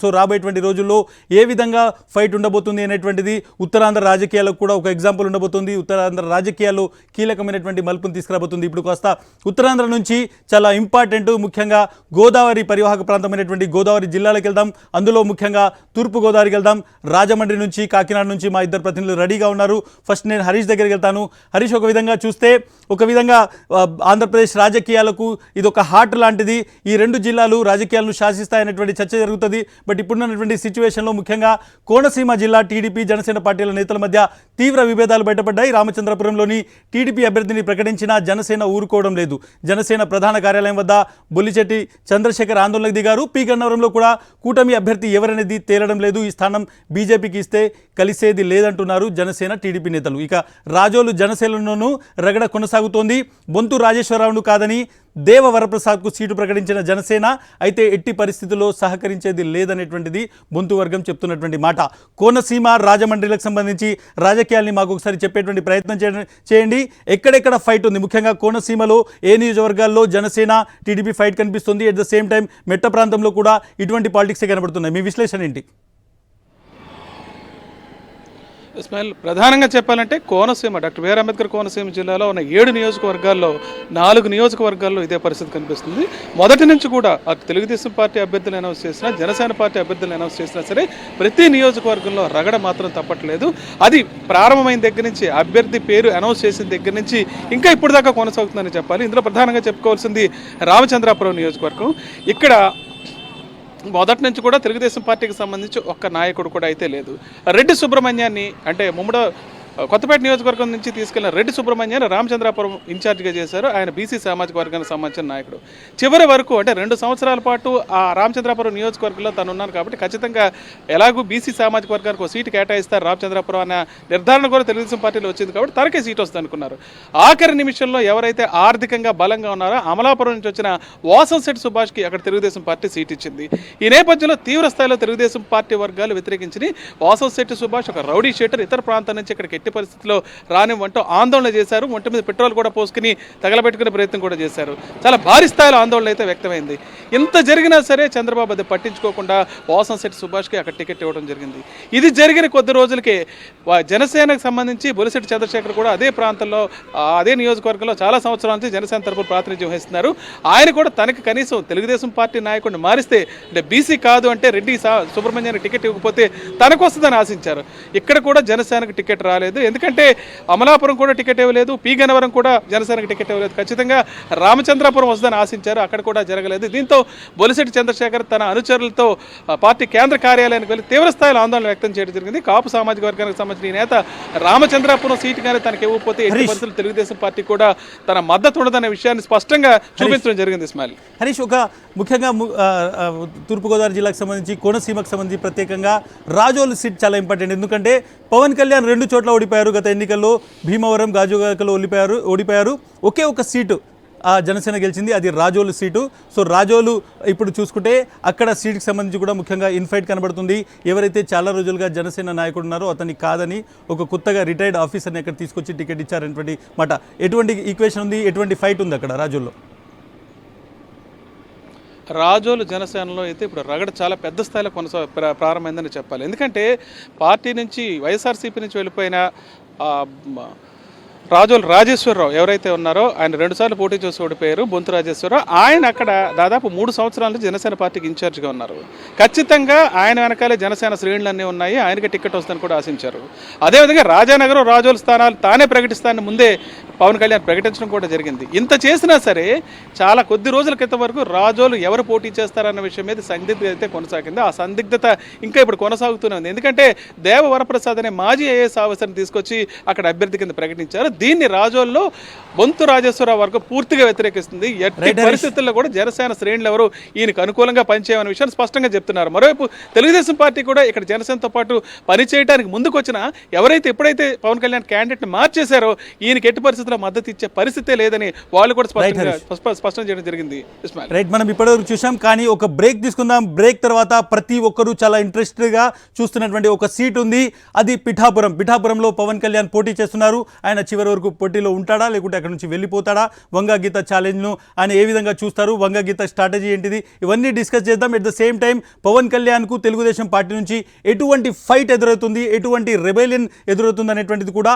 So రాబోయేటువంటి రోజుల్లో ఏ విధంగా ఫైట్ ఉండబోతుంది అనేటువంటిది ఉత్తరాంధ్ర రాజకీయాలకు కూడా ఒక ఎగ్జాంపుల్ ఉండబోతుంది. ఉత్తరాంధ్ర రాజకీయాల్లో కీలకమైనటువంటి మలుపును తీసుకురాబోతుంది. ఇప్పుడు కాస్త ఉత్తరాంధ్ర నుంచి చాలా ఇంపార్టెంట్, ముఖ్యంగా గోదావరి పరివాహక ప్రాంతమైనటువంటి గోదావరి జిల్లాలకు వెళ్దాం. అందులో ముఖ్యంగా తూర్పు గోదావరికి వెళ్దాం. రాజమండ్రి నుంచి, కాకినాడ నుంచి మా ఇద్దరు ప్రతినిధులు రెడీగా ఉన్నారు. ఫస్ట్ నేను హరీష్ దగ్గరికి వెళ్తాను. హరీష్, ఒక విధంగా చూస్తే ఆంధ్రప్రదేశ్ రాజకీయాలకు ఇది ఒక హార్ట్ లాంటిది. ఈ రెండు జిల్లాలు రాజకీయాలను శాసిస్తాయనేటువంటి చర్చ జరుగుతుంది. బట్ ఇప్పుడున్నటువంటి సిచ్యువేషన్లో ముఖ్యంగా కోనసీమ జిల్లా టీడీపీ జనసేన పార్టీల నేతల మధ్య తీవ్ర విభేదాలు బయటపడ్డాయి. రామచంద్రపురంలోని టీడీపీ అభ్యర్థిని ప్రకటించినా జనసేన ఊరుకోవడం లేదు. జనసేన ప్రధాన కార్యాలయం వద్ద బొల్లిచెట్టి చంద్రశేఖర్ ఆందోళనకు దిగారు. పి గన్నవరంలో కూడా కూటమి అభ్యర్థి ఎవరనేది తేలడం లేదు. ఈ స్థానం బీజేపీకి ఇస్తే కలిసేది లేదంటున్నారు జనసేన టీడీపీ నేతలు. ఇక రాజోలు జనసేనలోనూ రగడ కొనసాగుతోంది. బొంతు రాజేశ్వరరావును కాదని దేవ వరప్రసాద్కు సీటు ప్రకటించిన జనసేన అయితే ఎట్టి పరిస్థితుల్లో సహకరించేది లేదనేటువంటిది బొంతు వర్గం చెప్తున్నటువంటి మాట. కోనసీమ, రాజమండ్రిలకు సంబంధించి రాజకీయాల్ని మాకు ఒకసారి చెప్పేటువంటి ప్రయత్నం చేయండి. ఎక్కడెక్కడ ఫైట్ ఉంది, ముఖ్యంగా కోనసీమలో ఏ నియోజకవర్గాల్లో జనసేన టీడీపీ ఫైట్ కనిపిస్తుంది, ఎట్ ద సేమ్ టైం మెట్ట ప్రాంతంలో కూడా ఇటువంటి పాలిటిక్సే కనబడుతున్నాయి. మీ విశ్లేషణ ఏంటి? ఇస్మాయిల్, ప్రధానంగా చెప్పాలంటే కోనసీమ, డాక్టర్ బిఆర్ అంబేద్కర్ కోనసీమ జిల్లాలో ఉన్న 7 నియోజకవర్గాల్లో 4 నియోజకవర్గాల్లో ఇదే పరిస్థితి కనిపిస్తుంది. మొదటి నుంచి కూడా తెలుగుదేశం పార్టీ అభ్యర్థులు అనౌన్స్ చేసినా, జనసేన పార్టీ అభ్యర్థులు అనౌన్స్ చేసినా సరే ప్రతి నియోజకవర్గంలో రగడ మాత్రం తప్పట్లేదు. అది ప్రారంభమైన దగ్గర నుంచి, అభ్యర్థి పేరు అనౌన్స్ చేసిన దగ్గర నుంచి ఇంకా ఇప్పుడు దాకా కొనసాగుతుందని చెప్పాలి. ఇందులో ప్రధానంగా చెప్పుకోవాల్సింది రామచంద్రాపురం నియోజకవర్గం. ఇక్కడ మొదటి నుంచి కూడా తెలుగుదేశం పార్టీకి సంబంధించి ఒక్క నాయకుడు కూడా అయితే లేదు. రెడ్డి సుబ్రహ్మణ్యాన్ని, అంటే కొత్తపేట నియోజకవర్గం నుంచి తీసుకెళ్లిన రెడ్డి సుబ్రహ్మణ్యాన్ని రామచంద్రాపురం ఇన్ఛార్జిగా చేశారు. ఆయన బీసీ సామాజిక వర్గానికి సంబంధించిన నాయకుడు. చివరి వరకు అంటే 2 సంవత్సరాల పాటు ఆ రామచంద్రాపురం నియోజకవర్గంలో తను ఉన్నాను కాబట్టి ఖచ్చితంగా ఎలాగూ బీసీ సామాజిక వర్గానికి ఒక సీటు కేటాయిస్తారు రామచంద్రాపురం అన్న నిర్ధారణ కూడా తెలుగుదేశం పార్టీలో వచ్చింది కాబట్టి తనకే సీటు వస్తుంది అనుకున్నారు. ఆఖరి నిమిషంలో ఎవరైతే ఆర్థికంగా బలంగా ఉన్నారో అమలాపురం నుంచి వచ్చిన వాసంశెట్టి సుభాష్కి అక్కడ తెలుగుదేశం పార్టీ సీట్ ఇచ్చింది. ఈ నేపథ్యంలో తీవ్ర స్థాయిలో తెలుగుదేశం పార్టీ వర్గాలు వ్యతిరేకించి వాసంశెట్టి సుభాష్ ఒక రౌడీ షీటర్ ఇతర ప్రాంతాల నుంచి ఇక్కడికి ఎట్టి పరిస్థితిలో రానివ్వంటూ ఆందోళన చేశారు. ఒంటి మీద పెట్రోల్ కూడా పోసుకుని తగలబెట్టుకునే ప్రయత్నం కూడా చేశారు. చాలా భారీ స్థాయిలో ఆందోళన అయితే వ్యక్తమైంది. ఇంత జరిగినా సరే చంద్రబాబు అది పట్టించుకోకుండా వాసంశెట్టి సుభాష్కి అక్కడ టికెట్ ఇవ్వడం జరిగింది. ఇది జరిగిన కొద్ది రోజులకే జనసేనకు సంబంధించి బొలిశెట్టి చంద్రశేఖర్ కూడా అదే ప్రాంతంలో, అదే నియోజకవర్గంలో చాలా సంవత్సరాల నుంచి జనసేన తరపున ప్రాతినిధ్యం వహిస్తున్నారు. ఆయన కూడా తనకి కనీసం తెలుగుదేశం పార్టీ నాయకుడిని మారిస్తే, అంటే బీసీ కాదు అంటే రెడ్డి సుబ్రహ్మణ్యానికి టికెట్ ఇవ్వకపోతే తనకు వస్తుందని ఆశించారు. ఇక్కడ కూడా జనసేనకు టికెట్ రాలేదు. ఎందుకంటే అమలాపురం కూడా టికెట్ ఇవ్వలేదు, పి గన్నవరం కూడా జనసేనకు టికెట్ ఇవ్వలేదు. ఖచ్చితంగా రామచంద్రాపురం వస్తుందని ఆశించారు, అక్కడ కూడా జరగలేదు. దీంతో బొలిశెట్టి చంద్రశేఖర్ తన అనుచరులతో పార్టీ కేంద్ర కార్యాలయానికి వెళ్ళి తీవ్ర స్థాయిలో ఆందోళన వ్యక్తం చేయడం జరిగింది. కాపు సామాజిక వర్గానికి సంబంధించిన ఈ నేత రామచంద్రాపురం సీటు కానీ తనకి ఇవ్వకపోతే ఎట్టి పరిస్థితులు తెలుగుదేశం పార్టీ కూడా తన మద్దతు ఉండదనే విషయాన్ని స్పష్టంగా చూపించడం జరిగింది. ఇస్మాయిల్, హరీష్, ఒక ముఖ్యంగా తూర్పుగోదావరి జిల్లాకు సంబంధించి, కోనసీమకు సంబంధించి ప్రత్యేకంగా రాజోలు సీట్ చాలా ఇంపార్టెంట్. ఎందుకంటే పవన్ కళ్యాణ్ 2 చోట్ల ఓడిపోయారు. గత ఎన్నికల్లో భీమవరం, గాజువాకలో ఓడిపోయారు. ఒకే ఒక సీటు జనసేన గెలిచింది, అది రాజోలు సీటు. సో రాజోలు ఇప్పుడు చూసుకుంటే అక్కడ సీటుకి సంబంధించి కూడా ముఖ్యంగా ఇన్ఫైట్ కనబడుతుంది. ఎవరైతే చాలా రోజులుగా జనసేన నాయకుడు ఉన్నారో అతన్ని కాదని ఒక కొత్తగా రిటైర్డ్ ఆఫీసర్ని అక్కడ తీసుకొచ్చి టికెట్ ఇచ్చారనేటువంటి మాట. ఎటువంటి ఈక్వేషన్ ఉంది, ఎటువంటి ఫైట్ ఉంది అక్కడ రాజోల్లో? రాజోలు జనసేనలో అయితే ఇప్పుడు రగడ చాలా పెద్ద స్థాయిలో ప్రారంభమైందని చెప్పాలి. ఎందుకంటే పార్టీ నుంచి, వైఎస్ఆర్సీపీ నుంచి వెళ్ళిపోయిన రాజోలు రాజేశ్వరరావు ఎవరైతే ఉన్నారో ఆయన 2 సార్లు పోటీ చేసి ఓడిపోయారు. బొంతు రాజేశ్వరరావు ఆయన అక్కడ దాదాపు 3 సంవత్సరాల నుంచి జనసేన పార్టీకి ఇన్ఛార్జ్గా ఉన్నారు. ఖచ్చితంగా ఆయన వెనకాలే జనసేన శ్రేణులన్నీ ఉన్నాయి, ఆయనకి టికెట్ వస్తుందని కూడా ఆశించారు. అదేవిధంగా రాజానగరం, రాజోలు స్థానాలు తానే ప్రకటిస్తానని ముందే పవన్ కళ్యాణ్ ప్రకటించడం కూడా జరిగింది. ఇంత చేసినా సరే చాలా కొద్ది రోజుల క్రితం వరకు రాజోలు ఎవరు పోటీ చేస్తారన్న విషయం మీద సందిగ్ధత అయితే కొనసాగింది. ఆ సందిగ్ధత ఇంకా ఇప్పుడు కొనసాగుతూనే ఉంది. ఎందుకంటే దేవ వరప్రసాద్ అనే మాజీ ఐఏఎస్ ఆఫీసర్ని తీసుకొచ్చి అక్కడ అభ్యర్థి కింద ప్రకటించారు. దీన్ని రాజోల్లో బొంతు రాజేశ్వరరావు వర్గం పూర్తిగా వ్యతిరేకిస్తుంది. ఎట్టి పరిస్థితుల్లో కూడా జనసేన శ్రేణులు ఎవరు ఈయనకు అనుకూలంగా పనిచేయమనే విషయాన్ని స్పష్టంగా చెప్తున్నారు. మరోవైపు తెలుగుదేశం పార్టీ కూడా ఇక్కడ జనసేనతో పాటు పనిచేయడానికి ముందుకు వచ్చిన ఎవరైతే ఎప్పుడైతే పవన్ కళ్యాణ్ క్యాండిడేట్ని మార్చేశారో ఈయనకి ఎట్టి పరిస్థితుల్లో మద్దతు ఇచ్చే పరిస్థితే లేదని వాళ్ళు కూడా స్పష్టం చేయడం జరిగింది. రైట్, మనం ఇప్పటివరకు చూసాం, కానీ ఒక బ్రేక్ తీసుకుందాం. బ్రేక్ తర్వాత ప్రతి ఒక్కరూ చాలా ఇంట్రెస్ట్గా చూస్తున్నటువంటి ఒక సీట్ ఉంది, అది పిఠాపురంలో పవన్ కళ్యాణ్ పోటీ చేస్తున్నారు. ఆయన చివరి వరకు పోటీలో ఉంటాడా లేకుంటే అక్కడ నుంచి వెళ్ళిపోతాడా, వంగ గీత ఛాలెంజ్ను ఆయన ఏ విధంగా చూస్తారు, వంగ గీత స్ట్రాటజీ ఏంటిది, ఇవన్నీ డిస్కస్ చేద్దాం. At the same time Pawan కళ్యాణ్కు తెలుగుదేశం పార్టీ నుంచి ఎటువంటి ఫైట్ ఎదురవుతుంది, ఎటువంటి రెబెలియన్ ఎదురవుతుంది అనేటువంటిది కూడా